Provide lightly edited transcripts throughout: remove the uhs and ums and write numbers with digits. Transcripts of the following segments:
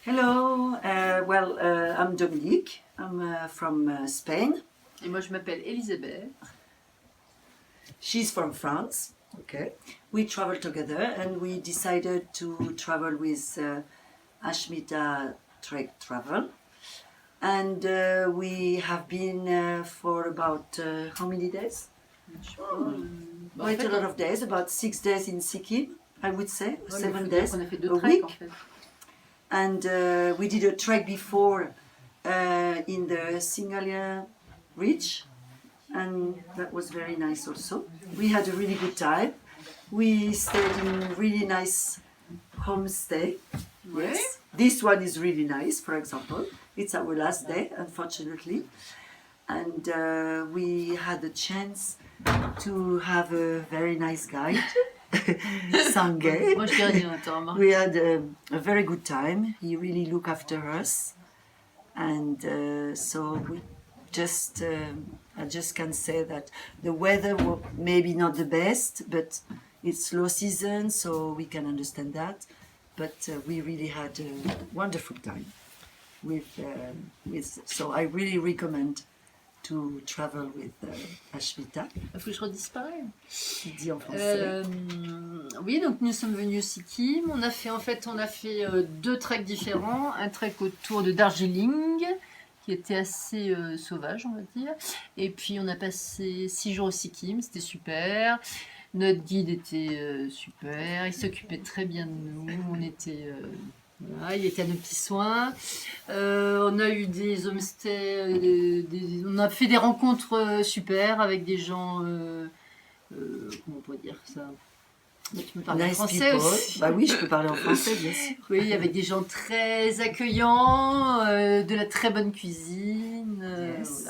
Hello, I'm Dominique. I'm from Spain. Et moi, je m'appelle Elisabeth. She's from France. Okay. We traveled together and we decided to travel with Ashmita Trek Travel. And we have been for about how many days? Quite a lot of days, about 6 days in Sikkim, I would say, 7 days On a fait 2 a treks week. en fait. And we did a trek before in the Singalia Ridge, and that was very nice also. We had a really good time. We stayed in really nice homestay. Yes, this one is really nice, for example. It's our last day, unfortunately. And we had the chance to have a very nice guide, Sangay. Moi, je dis rien, attends, Marc. We had a very good time. He really looked after us, and so we just I just can say that the weather was maybe not the best, but it's low season, so we can understand that. But we really had a wonderful time with so I really recommend to travel with Ashmita. Il faut que je redise pareil. Dit en français. Oui, donc nous sommes venus au Sikkim. On a fait 2 treks différents. Un trek autour de Darjeeling, qui était assez sauvage, on va dire. Et puis on a passé 6 jours au Sikkim, c'était super. Notre guide était super, il s'occupait très bien de nous. On était, voilà, il était à nos petits soins. On a eu des homestays, on a fait des rencontres super avec des gens. Comment on pourrait dire ça? Tu peux parler en français people. aussi. Bah oui, je peux parler en français, bien sûr. Oui, avec des gens très accueillants, de la très bonne cuisine. Yes.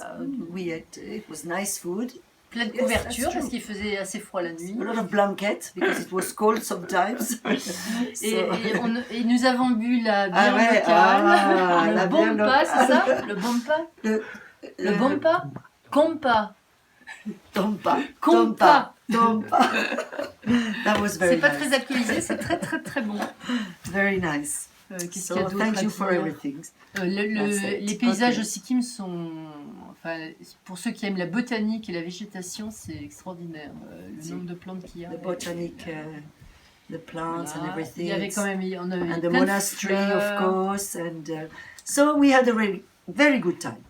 Voilà. It was nice food. Plein de Yes, couvertures that's parce true. qu'il faisait assez froid la nuit. A lot of blankets because it was cold sometimes. Et nous avons bu la bière locale, la le bière bompa, locale. c'est ça? Le bompa? Le bompa? Compa. Tompa. That was very C'est pas nice. très alcoolisé, c'est très très très bon. Very nice. Qu'est-ce So qu'il y a d'autre thank à you for dire? everything. Les paysages Okay. au Sikkim sont... Enfin, pour ceux qui aiment la botanique et la végétation, c'est extraordinaire. Le nombre de plantes qu'il y a. The botanic, the plants Voilà. and everything. Il y avait quand même... On avait And the plein de monastery, of fleurs. course. And so we had a very good time.